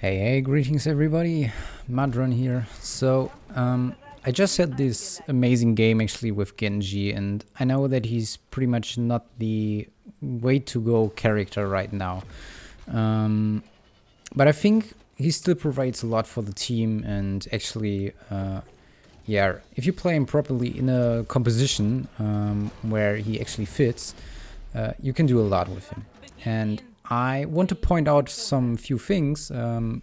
Hey, greetings everybody, Madron here. I just had this amazing game actually with Genji, and I know that he's pretty much not the way to go character right now. But I think he still provides a lot for the team, and actually, yeah, if you play him properly in a composition where he actually fits, you can do a lot with him. And I want to point out some few things.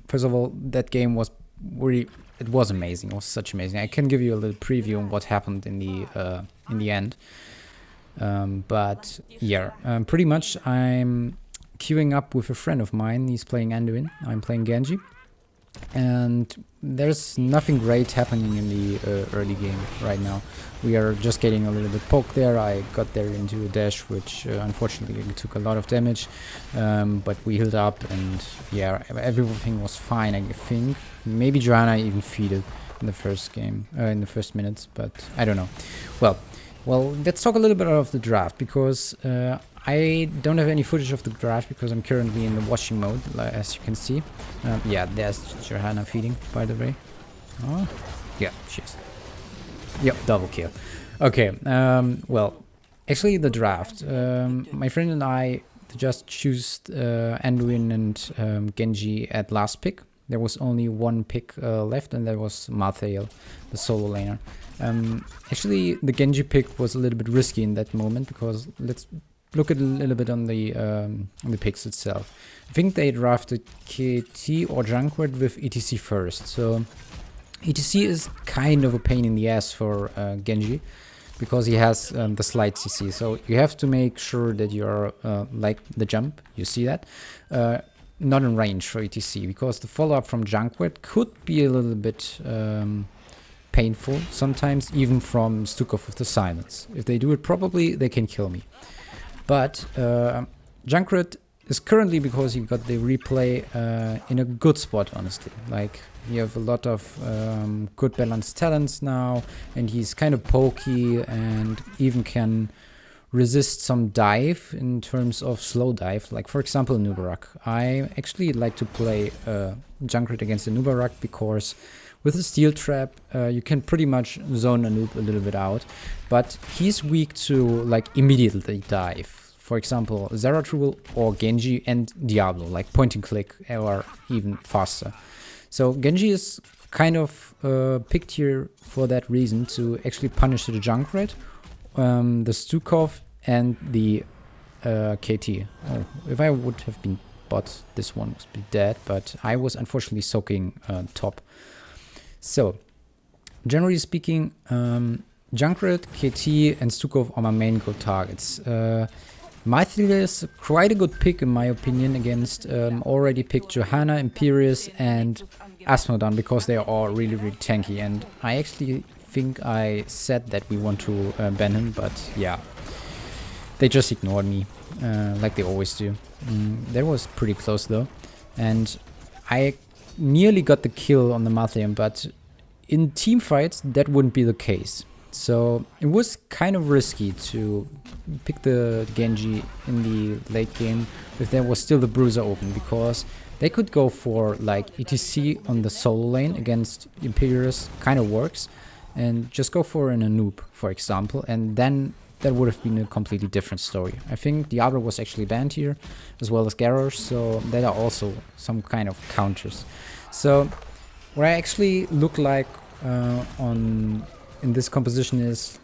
First of all, that game was really, it was amazing. It was such amazing. I can give you a little preview on what happened in the end. But yeah, pretty much I'm queuing up with a friend of mine. He's playing Anduin. I'm playing Genji. And there's nothing great happening in the early game right now. We are just getting a little bit poked there. I got there into a dash, which unfortunately took a lot of damage, but we healed up, and yeah, everything was fine. I think maybe Johanna even feeded in the first game, in the first minutes, but I don't know. Well, let's talk a little bit of the draft, because I don't have any footage of the draft because I'm currently in the watching mode, as you can see. Yeah, there's Johanna feeding, by the way. Oh, yeah, she is. Yep, double kill. Okay, well, actually the draft. My friend and I just chose Anduin and Genji at last pick. There was only one pick left, and that was Mathael, the solo laner. Actually, the Genji pick was a little bit risky in that moment, because let's look at a little bit on the picks itself. I think they drafted KT or Junkrat with ETC first. So ETC is kind of a pain in the ass for Genji, because he has the slight CC. So you have to make sure that you're like the jump. You see that? Not in range for ETC, because the follow-up from Junkrat could be a little bit painful, sometimes even from Stukov with the silence. If they do it properly, they can kill me. But Junkrat is currently, because he got the replay, in a good spot, honestly. Like, you have a lot of good balanced talents now, and he's kind of pokey and even can resist some dive in terms of slow dive. Like, for example, Nubarak. I actually like to play Junkrat against the Nubarak, because with the steel trap, you can pretty much zone a noob a little bit out, but he's weak to like immediately dive. For example, Zeratul or Genji and Diablo, like point and click or even faster. So Genji is kind of picked here for that reason, to actually punish the Junkrat, the Stukov, and the KT. Oh, if I would have been bot, this one would be dead, but I was unfortunately soaking top. So, generally speaking, Junkrat, KT, and Stukov are my main go targets. Mythil is quite a good pick in my opinion against already picked Johanna, Imperius, and Asmodon, because they are all really, really tanky. And I actually think I said that we want to ban him, but yeah, they just ignored me, like they always do. That was pretty close though, and I nearly got the kill on the Mathium, but in team fights that wouldn't be the case. So it was kind of risky to pick the Genji in the late game if there was still the Bruiser open, because they could go for like ETC on the solo lane against Imperius, kind of works, and just go for an Anoop, for example, and then that would have been a completely different story. I think Diablo was actually banned here, as well as Garrosh, so that are also some kind of counters. So what I actually look like in this composition is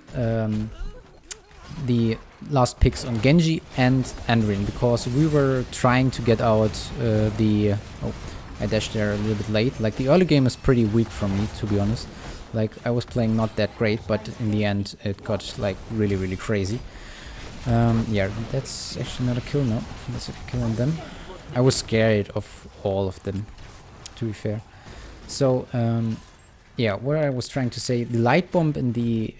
the last picks on Genji and Anduin, because we were trying to get out oh, I dashed there a little bit late. Like, the early game is pretty weak for me, to be honest. Like, I was playing not that great, but in the end it got like really, really crazy. Yeah, that's actually not a kill, no. That's a kill on them. I was scared of all of them, to be fair. So, yeah, what I was trying to say, the light bomb and the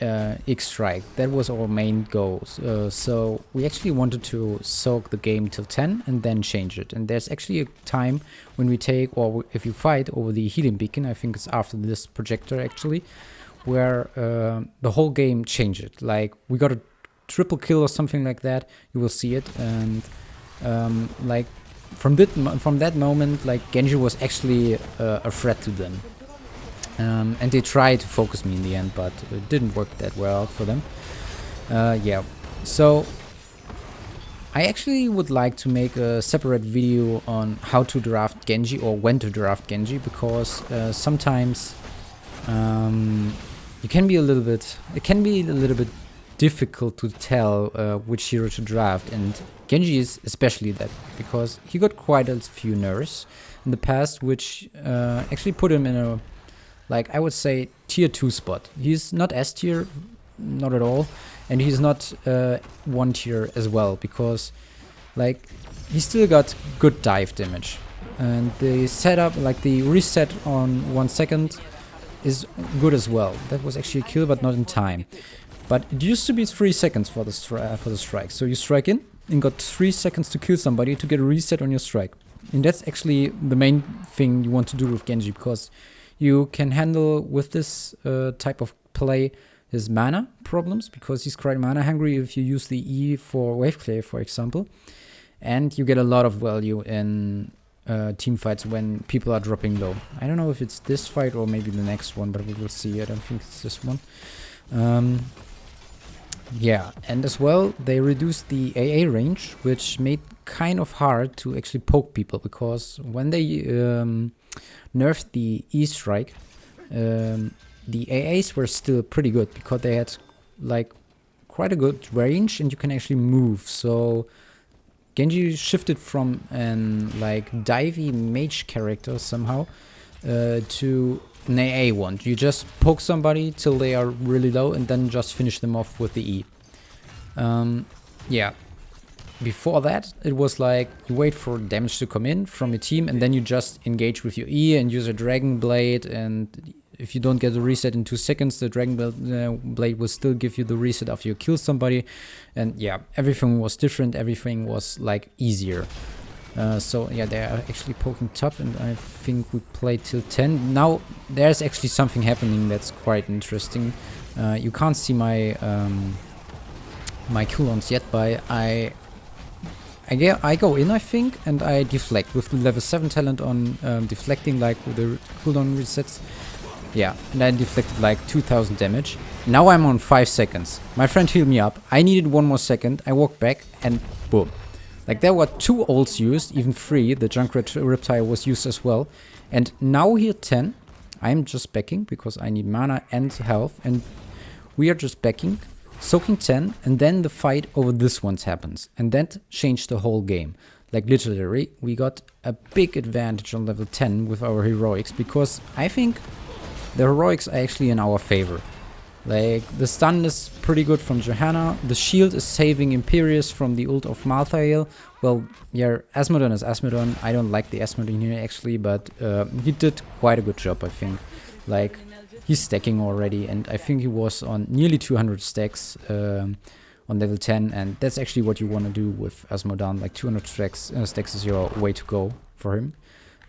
X-Strike, that was our main goal. So we actually wanted to soak the game till 10 and then change it. And there's actually a time when we take, or if you fight over the healing beacon, I think it's after this projector actually, where the whole game changed. Like, we got a triple kill or something like that, you will see it. And like, from that moment, like Genji was actually a threat to them. And they tried to focus me in the end, but it didn't work that well out for them. Yeah, so I actually would like to make a separate video on how to draft Genji or when to draft Genji, because sometimes it can be a little bit difficult to tell which hero to draft, and Genji is especially that, because he got quite a few nerfs in the past, which actually put him in a, like, I would say, tier 2 spot. He's not S tier, not at all, and he's not 1 tier as well, because like he still got good dive damage, and the setup, like the reset on 1 second, is good as well. That was actually a kill, but not in time. But it used to be 3 seconds for the strike. So you strike in and got 3 seconds to kill somebody to get a reset on your strike. And that's actually the main thing you want to do with Genji, because you can handle with this type of play his mana problems, because he's quite mana hungry if you use the E for wave clear, for example. And you get a lot of value in team fights when people are dropping low. I don't know if it's this fight or maybe the next one, but we will see. I don't think it's this one. Yeah, and as well, they reduced the AA range, which made kind of hard to actually poke people, because when they nerfed the E strike, the AAs were still pretty good, because they had like quite a good range and you can actually move. So Genji shifted from an like divey mage character somehow to an AA one. You just poke somebody till they are really low and then just finish them off with the E. Yeah. Before that, it was like you wait for damage to come in from your team and then you just engage with your E and use a Dragon Blade, and if you don't get the reset in 2 seconds, the Dragon Blade will still give you the reset after you kill somebody. And yeah, everything was different, everything was like easier. So yeah, they are actually poking top, and I think we played till 10. Now there's actually something happening that's quite interesting. You can't see my my cooldowns yet, but I go in, I think, and I deflect with the level 7 talent on deflecting, like with the cooldown resets. Yeah, and I deflected like 2000 damage. Now I'm on 5 seconds. My friend healed me up. I needed 1 more second. I walked back and boom. Like there were 2 ults used, even 3. The Junkrat Riptide was used as well. And now here 10. I'm just backing because I need mana and health. And we are just backing, soaking 10, and then the fight over this one happens. And that changed the whole game. Like literally, we got a big advantage on level 10 with our heroics, because I think the heroics are actually in our favor. Like, the stun is pretty good from Johanna. The shield is saving Imperius from the ult of Malthael. Well, yeah, Asmodon is Asmodon. I don't like the Asmodon here, actually, but he did quite a good job, I think. Like, he's stacking already, and I think he was on nearly 200 stacks on level 10, and that's actually what you want to do with Asmodon. Like, 200 stacks is your way to go for him.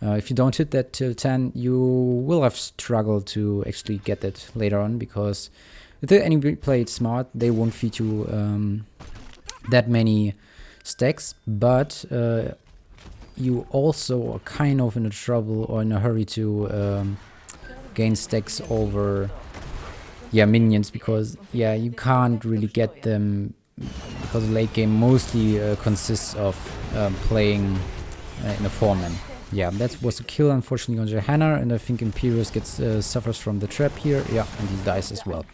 If you don't hit that till 10, you will have struggled to actually get it later on, because if the enemy played smart, they won't feed you that many stacks, but you also are kind of in a trouble or in a hurry to gain stacks over minions, because you can't really get them, because the late game mostly consists of playing in a 4-man. Yeah, that was a kill, unfortunately, on Johanna, and I think Imperius suffers from the trap here. Yeah, and he dies as well.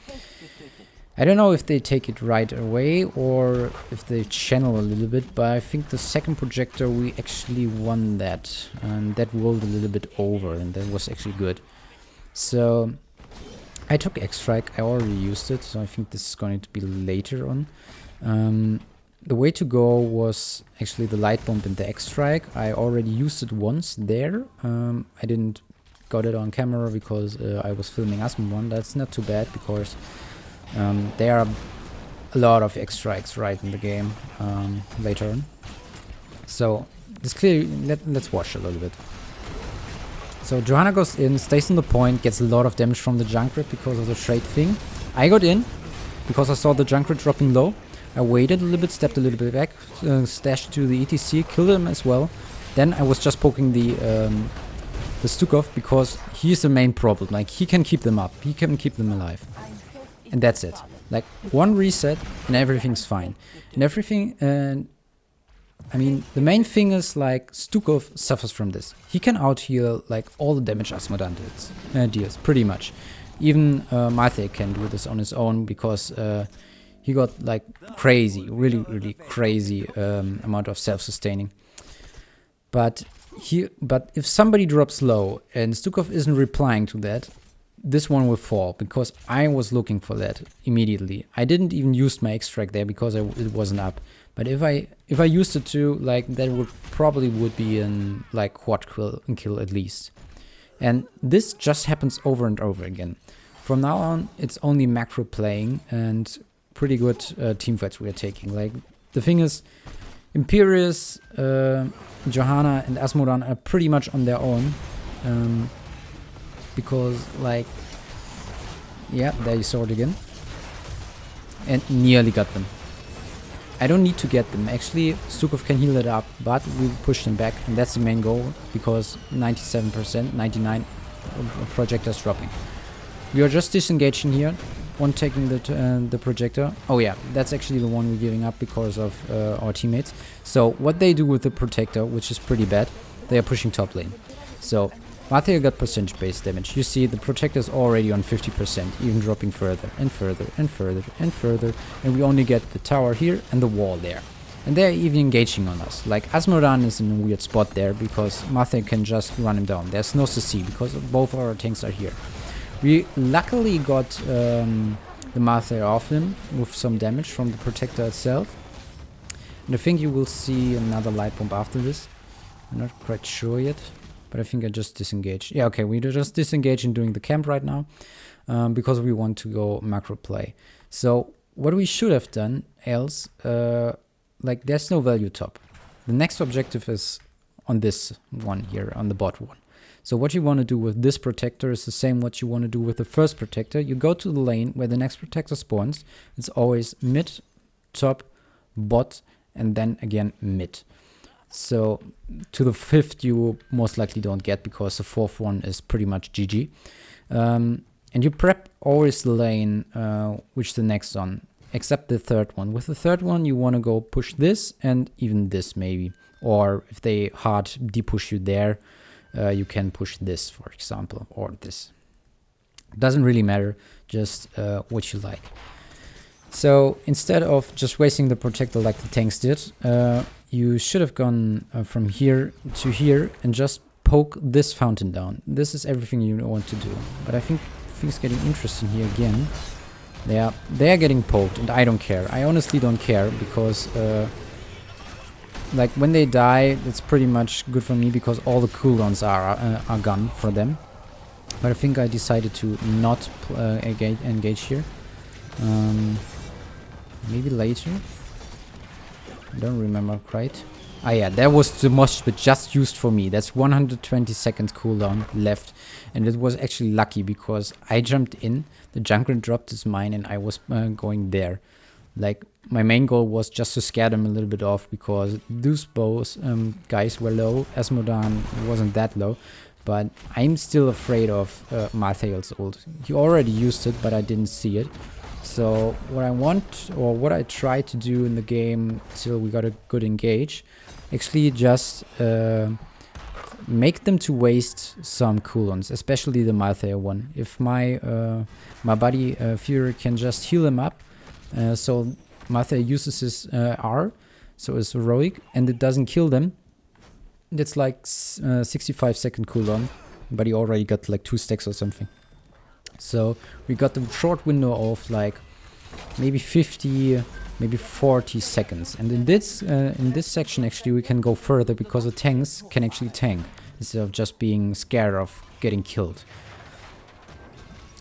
I don't know if they take it right away or if they channel a little bit, but I think the second projector, we actually won that, and that rolled a little bit over, and that was actually good. So I took X-Strike. I already used it, so I think this is going to be later on. The way to go was actually the light bomb and the X-Strike. I already used it once there. I didn't got it on camera because I was filming Asmodon. That's not too bad, because there are a lot of X-Strikes right in the game later on. So this clearly, let's watch a little bit. So Johanna goes in, stays on the point, gets a lot of damage from the Junkrat because of the trade thing. I got in because I saw the Junkrat dropping low. I waited a little bit, stepped a little bit back, stashed to the ETC, killed him as well. Then I was just poking the Stukov because he's the main problem. Like, he can keep them up, he can keep them alive, and that's it. Like, one reset and everything's fine. And everything, I mean, the main thing is, like, Stukov suffers from this. He can out-heal, like, all the damage Asmodan deals, pretty much. Even Marthe can do this on his own because he got, like, crazy, really crazy amount of self-sustaining. But if somebody drops low and Stukov isn't replying to that, this one will fall, because I was looking for that immediately. I didn't even use my extract there because it wasn't up. But if I used it to, like, that would probably be an, like, quad kill at least. And this just happens over and over again. From now on, it's only macro playing and pretty good team fights we are taking. Like, the thing is, Imperius, Johanna and Asmodan are pretty much on their own. Because, like, yeah, there you saw it again. And nearly got them. I don't need to get them. Actually, Stukov can heal it up, but we push them back, and that's the main goal, because 97%, 99% projectors dropping. We are just disengaging here. One taking the projector. Oh yeah, that's actually the one we're giving up because of our teammates. So what they do with the protector, which is pretty bad, they are pushing top lane. So Mathia got percentage-based damage. You see the protector is already on 50%, even dropping further and further and further and further. And we only get the tower here and the wall there. And they're even engaging on us. Like, Asmodan is in a weird spot there because Mathia can just run him down. There's no CC because both our tanks are here. We luckily got the Mathia off him with some damage from the protector itself. And I think you will see another light bomb after this. I'm not quite sure yet. But I think I just disengaged. Yeah, okay, we just disengage in doing the camp right now because we want to go macro play. So what we should have done else, like, there's no value top. The next objective is on this one here, on the bot one. So what you want to do with this protector is the same what you want to do with the first protector. You go to the lane where the next protector spawns. It's always mid, top, bot, and then again mid. So to the fifth you most likely don't get, because the fourth one is pretty much GG. And you prep always the lane which the next one, except the third one. With the third one you want to go push this and even this maybe. Or if they hard depush you there, you can push this, for example, or this. Doesn't really matter, just what you like. So instead of just wasting the protector like the tanks did, you should have gone from here to here and just poke this fountain down. This is everything you want to do. But I think things getting interesting here again. They are getting poked, and I don't care. I honestly don't care, because like, when they die, it's pretty much good for me because all the cooldowns are gone for them. But I think I decided to not engage here. Maybe later. I don't remember quite. Ah yeah, that was the mosh pit just used for me. That's 120 seconds cooldown left. And it was actually lucky because I jumped in, the jungler dropped his mine, and I was going there. Like, my main goal was just to scare them a little bit off, because those both guys were low. Asmodan wasn't that low. But I'm still afraid of Marthael's ult. He already used it, but I didn't see it. So what I want, or what I try to do in the game till we got a good engage, actually just make them to waste some cooldowns, especially the Malthael one. If my buddy Fury can just heal him up, so Malthael uses his R, so it's heroic, and it doesn't kill them, that's like 65-second cooldown, but he already got like 2 stacks or something. So we got the short window of like maybe 50, maybe 40 seconds. And in this section actually we can go further, because the tanks can actually tank instead of just being scared of getting killed.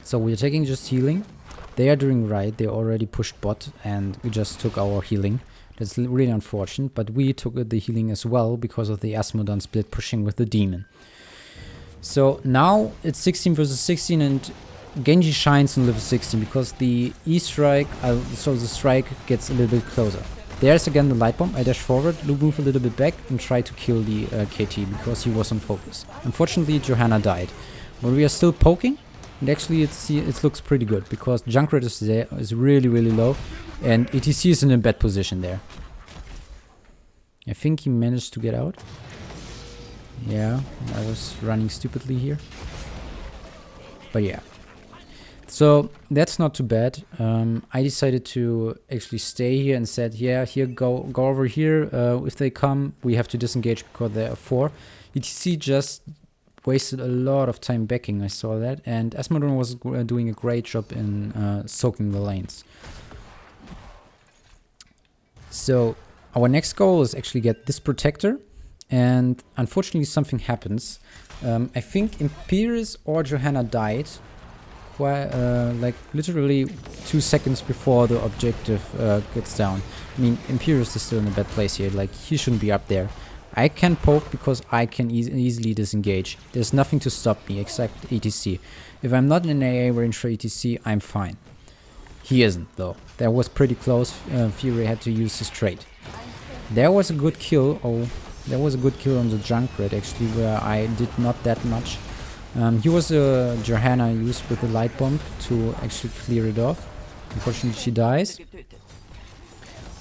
So we're taking just healing. They are doing right. They already pushed bot and we just took our healing. That's really unfortunate, but we took the healing as well because of the Asmodan split pushing with the demon. So now it's 16 versus 16, and Genji shines in level 16 because the E strike, so the strike gets a little bit closer. There's again the light bomb. I dash forward, move a little bit back, and try to kill the KT because he was on focus. Unfortunately, Johanna died. But we are still poking, and actually it looks pretty good because Junkrat is really, really low, and ETC is in a bad position there. I think he managed to get out. Yeah, I was running stupidly here. But yeah. So that's not too bad. I decided to actually stay here and said, yeah, here, go over here. If they come, we have to disengage because there are 4. ETC just wasted a lot of time backing, I saw that. And Madron was doing a great job in soaking the lanes. So our next goal is actually get this protector. And unfortunately something happens. I think Imperius or Johanna died. Like literally 2 seconds before the objective gets down. I mean, Imperius is still in a bad place here. Like, he shouldn't be up there. I can poke because I can easily disengage. There's nothing to stop me except ETC. If I'm not in AA range for ETC, I'm fine. He isn't though. That was pretty close. Fury had to use his trait. There was a good kill. Oh, there was a good kill on the Junkrat actually, where I did not that much. He was a Johanna used with the light bomb to actually clear it off. Unfortunately, she dies.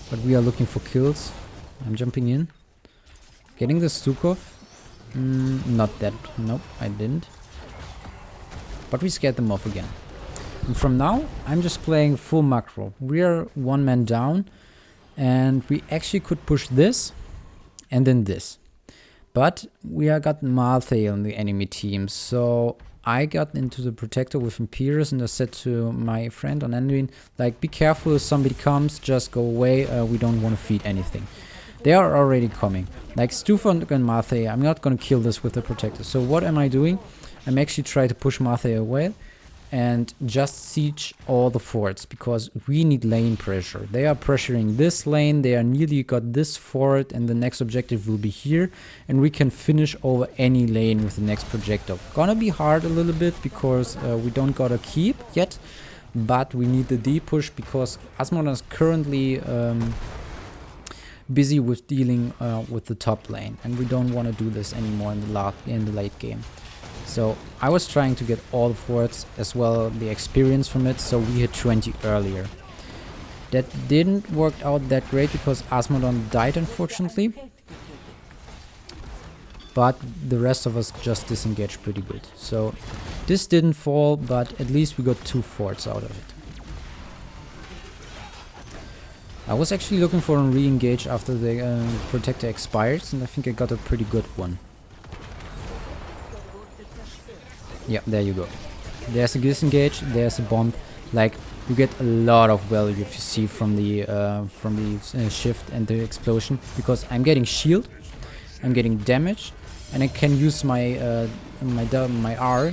But we are looking for kills. I'm jumping in. Getting the Stukov. Not that. Nope, I didn't. But we scared them off again. And from now, I'm just playing full macro. We are 1 man down. And we actually could push this. And then this. But we got Malthael on the enemy team, so I got into the protector with Imperius and I said to my friend on Anduin, like, be careful if somebody comes, just go away, we don't want to feed anything. They are already coming. Like Stufan and Malthael, I'm not going to kill this with the protector. So what am I doing? I'm actually trying to push Malthael away and just siege all the forts because we need lane pressure. They are pressuring this lane, they are nearly got this fort, and the next objective will be here, and we can finish over any lane with the next projectile. Gonna be hard a little bit because we don't got a keep yet, but we need the D push because Asmodon is currently busy with dealing with the top lane, and we don't want to do this anymore in the late game. So I was trying to get all the forts as well, the experience from it, so we hit 20 earlier. That didn't work out that great because Asmodon died unfortunately. But the rest of us just disengaged pretty good. So this didn't fall, but at least we got 2 forts out of it. I was actually looking for a re-engage after the protector expires, and I think I got a pretty good one. Yeah, there you go. There's a disengage, there's a bomb. Like, you get a lot of value if you see from the shift and the explosion, because I'm getting shield, I'm getting damage, and I can use my my R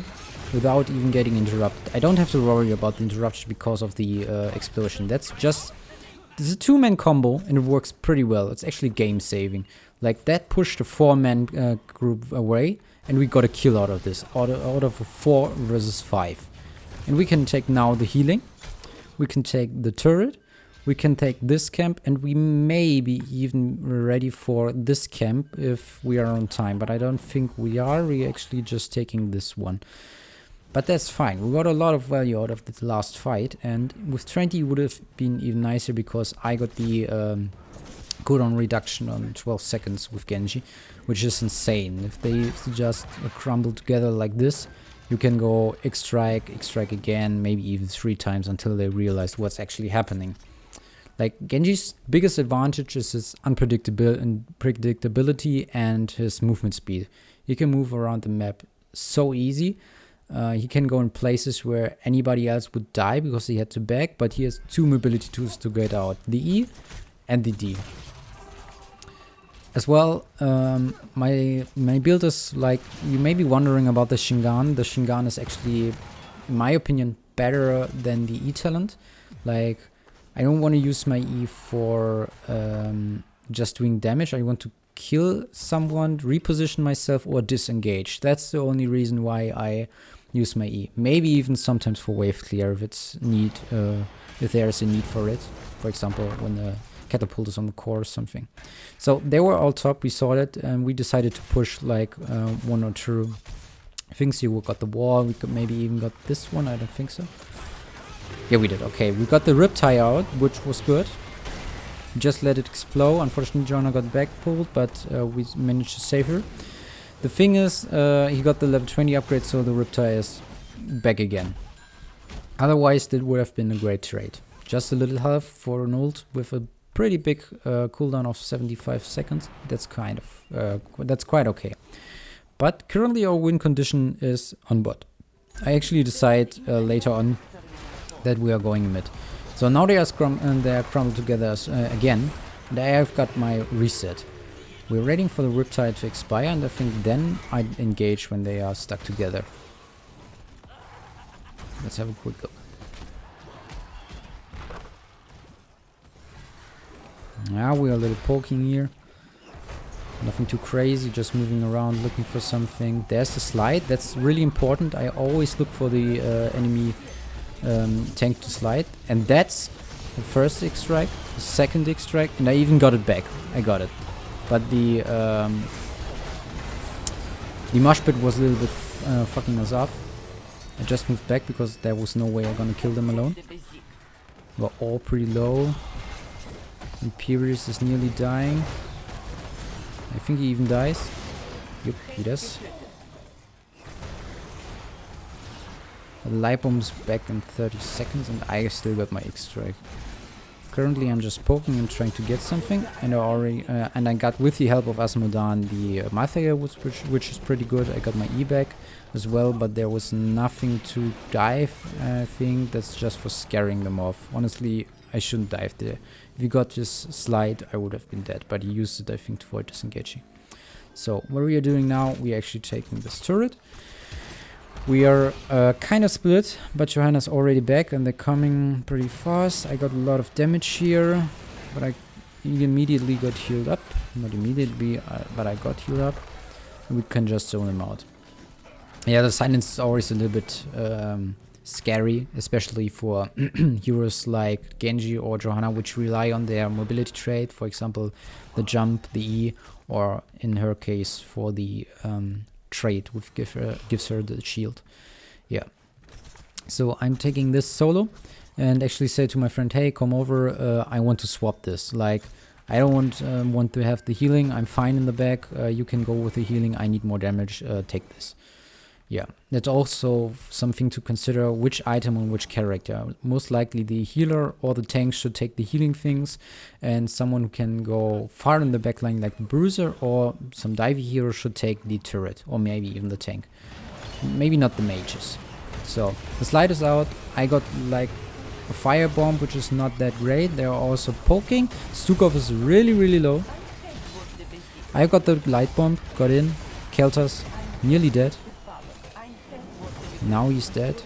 without even getting interrupted. I don't have to worry about the interruption because of the explosion. This is a 2-man combo and it works pretty well. It's actually game saving. Like, that pushed a 4-man group away. And we got a kill out of this, out of a 4 versus 5. And we can take now the healing, we can take the turret, we can take this camp, and we may be even ready for this camp if we are on time. But I don't think we are, we're actually just taking this one. But that's fine, we got a lot of value out of the last fight, and with 20 it would have been even nicer because I got the cooldown reduction on 12 seconds with Genji, which is insane. If they just crumble together like this, you can go X-Strike again, maybe even 3 times until they realize what's actually happening. Like, Genji's biggest advantage is his unpredictability and his movement speed. He can move around the map so easy. He can go in places where anybody else would die because he had to back, but he has 2 mobility tools to get out, the E and the D. As well, my build is, like, you may be wondering about the Shingan. The Shingan is actually, in my opinion, better than the E talent. Like, I don't want to use my E for just doing damage. I want to kill someone, reposition myself, or disengage. That's the only reason why I use my E. Maybe even sometimes for wave clear if it's if there is a need for it. For example, when the catapult is on the core or something. So they were all top, we saw that, and we decided to push like 1 or 2 things here. We got the wall, we could maybe even got this one, I don't think so. Yeah, we did. Okay, we got the Riptide out, which was good. Just let it explode. Unfortunately, Joanna got back pulled, but we managed to save her. The thing is, he got the level 20 upgrade, so the Riptide is back again. Otherwise, that would have been a great trade. Just a little health for an ult with a pretty big cooldown of 75 seconds. That's kind of that's quite okay. But currently, our win condition is on bot. I actually decide later on that we are going mid. So now they are crumbled together again, and I have got my reset. We're waiting for the Riptide to expire, and I think then I engage when they are stuck together. Let's have a quick look. Now we are a little poking here. Nothing too crazy, just moving around looking for something. There's the slide, that's really important. I always look for the enemy tank to slide, and that's the first extract, the second extract, and I even got it back. I got it, but the mosh pit was a little bit fucking us up. I just moved back because there was no way I'm gonna kill them alone. We're all pretty low. Imperius is nearly dying. I think he even dies. Yep, he does. The light bomb's back in 30 seconds and I still got my extract. Currently I'm just poking and trying to get something, and I already and I got, with the help of Asmodan, the Mathia, which is pretty good. I got my E back as well, but there was nothing to dive. I think that's just for scaring them off. Honestly, I shouldn't dive there. If you got this slide, I would have been dead, but he used it, I think, to avoid disengaging. So what we are doing now, we are actually taking this turret. We are kind of split, but Johanna's already back and they're coming pretty fast. I got a lot of damage here, but I immediately got healed up. Not immediately, but I got healed up. And we can just zone them out. Yeah, the silence is always a little bit scary, especially for heroes like Genji or Johanna, which rely on their mobility trait. For example, the jump, the E, or in her case for the trait which gives her the shield. Yeah, so I'm taking this solo and actually say to my friend, hey, come over, I want to swap this. Like, I don't want to have the healing, I'm fine in the back, you can go with the healing, I need more damage, take this. Yeah, that's also something to consider, which item on which character. Most likely the healer or the tank should take the healing things, and someone who can go far in the backline like the bruiser or some divey hero should take the turret, or maybe even the tank. Maybe not the mages. So the slide is out. I got like a firebomb, which is not that great. They are also poking. Stukov is really low. I got the light bomb, got in. Keltas nearly dead. Now he's dead.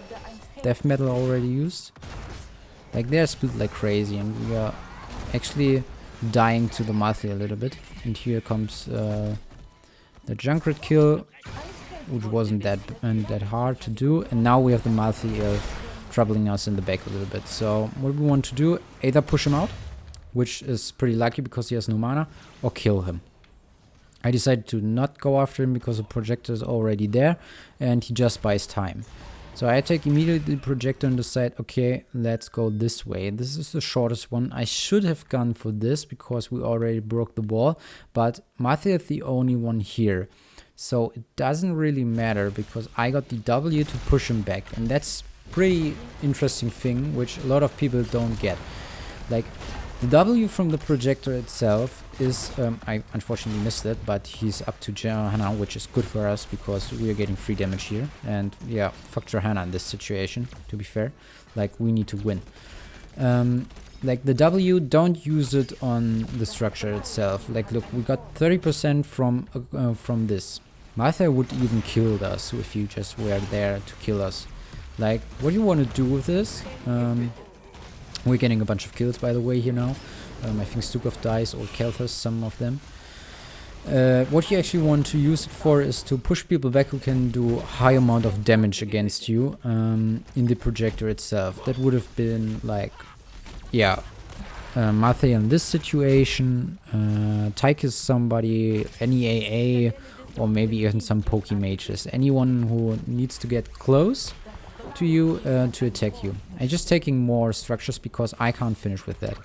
Death metal already used. Like, they're split like crazy, and we are actually dying to the Mathia a little bit. And here comes the Junkrat kill, which wasn't that hard to do. And now we have the Mathia troubling us in the back a little bit. So what we want to do, either push him out, which is pretty lucky because he has no mana, or kill him. I decided to not go after him because the projector is already there and he just buys time. So I take immediately the projector and decide, okay, let's go this way. This is the shortest one. I should have gone for this because we already broke the wall, but Mathia is the only one here. So it doesn't really matter because I got the W to push him back, and that's pretty interesting thing which a lot of people don't get. Like, the W from the projector itself is, I unfortunately missed it, but he's up to Johanna, which is good for us because we are getting free damage here. And yeah, fuck Johanna in this situation, to be fair. Like, we need to win. Like, the W, don't use it on the structure itself. Like, look, we got 30% from this. Martha would even kill us if you just were there to kill us. Like, what do you want to do with this? We're getting a bunch of kills, by the way, here now. I think Stukov dies, or Kelthas, some of them. What you actually want to use it for is to push people back who can do high amount of damage against you in the projector itself. That would have been like, yeah, Marthe in this situation, Tyke is somebody, any AA, or maybe even some Poke Mages. Anyone who needs to get close to you to attack you. I'm just taking more structures because I can't finish with that.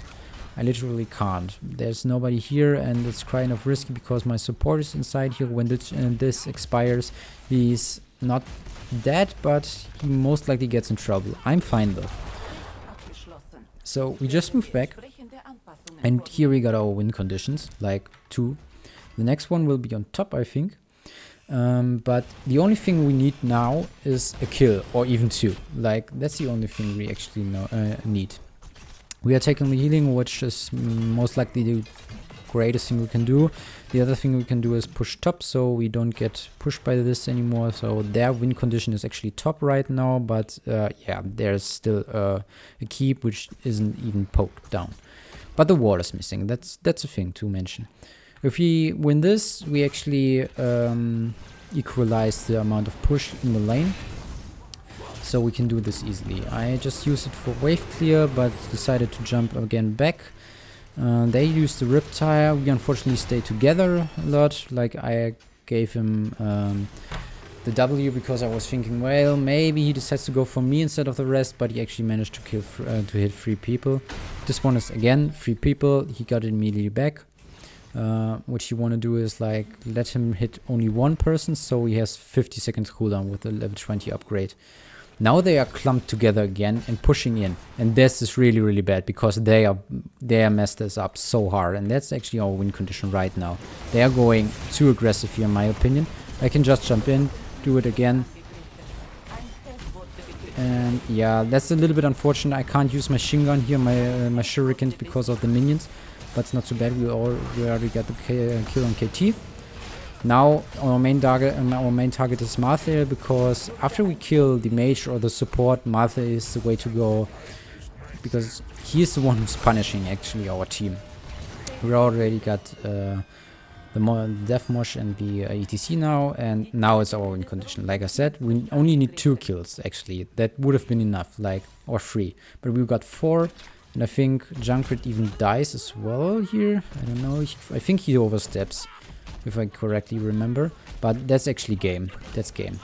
I literally can't. There's nobody here and it's kind of risky because my support is inside here. When this expires, he's not dead, but he most likely gets in trouble. I'm fine though. So we just moved back and here we got our win conditions, like 2. The next one will be on top, I think. But the only thing we need now is a kill, or even 2. Like, that's the only thing we actually need. We are taking the healing, which is most likely the greatest thing we can do. The other thing we can do is push top, so we don't get pushed by this anymore. So their win condition is actually top right now, but yeah, there's still a keep which isn't even poked down. But the wall is missing. That's a thing to mention. If we win this, we actually equalize the amount of push in the lane. So we can do this easily. I just used it for wave clear, but decided to jump again back. They used the Riptire. We unfortunately stayed together a lot. Like, I gave him the W because I was thinking, well, maybe he decides to go for me instead of the rest, but he actually managed to kill to hit 3 people. This one is again 3 people. He got it immediately back. What you want to do is like let him hit only 1 person, so he has 50 seconds cooldown with the level 20 upgrade. Now they are clumped together again and pushing in, and this is really, really bad because they messed us up so hard, and that's actually our win condition right now. They are going too aggressive here, in my opinion. I can just jump in, do it again, and yeah, that's a little bit unfortunate. I can't use my shin gun here, my shurikens, because of the minions, but it's not too bad. We already got the kill on KT. Now our main target is Marthe, because after we kill the mage or the support, Marthe is the way to go, because he is the one who's punishing actually our team. We already got the Death Mosh and the ETC now, and now it's our win condition. Like I said, we only need 2 kills actually. That would have been enough, like, or 3, but we got 4. And I think Junkrat even dies as well here. I don't know. I think he oversteps, if I correctly remember. But that's actually game. That's game.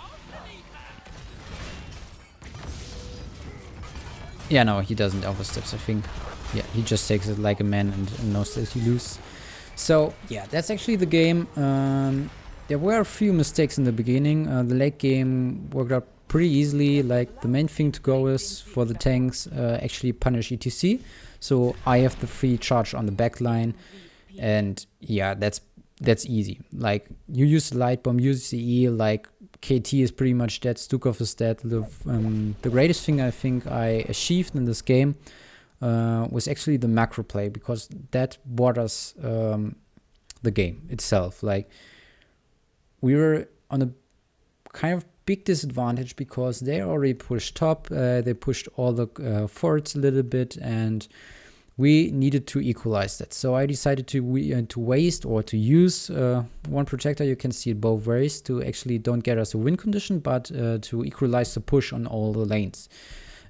Yeah, no, he doesn't oversteps, I think. Yeah, he just takes it like a man and knows that he loses. So, yeah, that's actually the game. There were a few mistakes in the beginning. The late game worked out pretty easily. Like, the main thing to go is for the tanks actually punish ETC. So I have the free charge on the back line, and yeah, that's easy. Like, you use the light bomb, use the E, like KT is pretty much dead, Stukov is dead. The greatest thing I think I achieved in this game was actually the macro play, because that brought us the game itself. Like, we were on a kind of big disadvantage because they already pushed top, they pushed all the forts a little bit, and we needed to equalize that. So I decided to waste or to use 1 protector. You can see it both ways, to actually don't get us a win condition, but to equalize the push on all the lanes.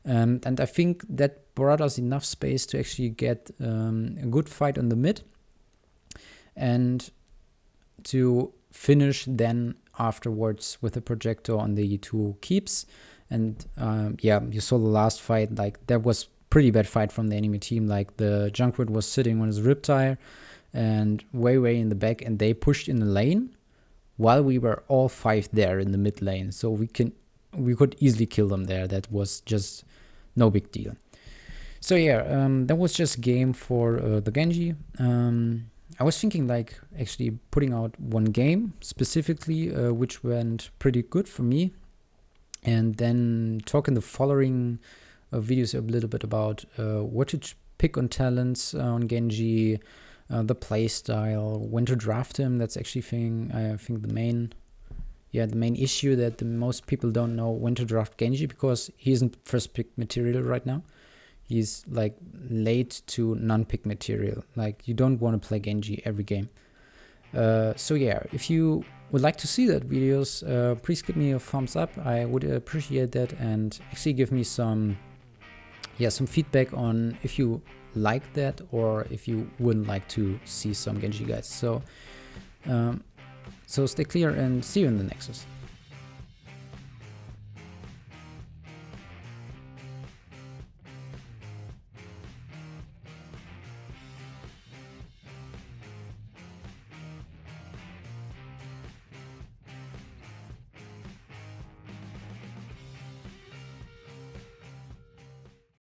And I think that brought us enough space to actually get a good fight on the mid, and to finish then afterwards with a projector on the 2 keeps. And yeah, you saw the last fight, like, that was pretty bad fight from the enemy team. Like, the Junkrat was sitting on his Riptire and way in the back, and they pushed in the lane while we were all 5 there in the mid lane. So we could easily kill them there. That was just no big deal. So yeah, that was just a game for the Genji. I was thinking, like, actually putting out 1 game specifically, which went pretty good for me, and then talk in the following videos a little bit about what to pick on talents on Genji, the play style, when to draft him. That's actually I think the main issue, that the most people don't know when to draft Genji, because he isn't first pick material right now. He's like late to non-pick material. Like, you don't want to play Genji every game. So yeah, if you would like to see that videos, please give me a thumbs up. I would appreciate that, and actually give me some feedback on if you like that, or if you wouldn't like to see some Genji guides. So, so stay clear and see you in the Nexus.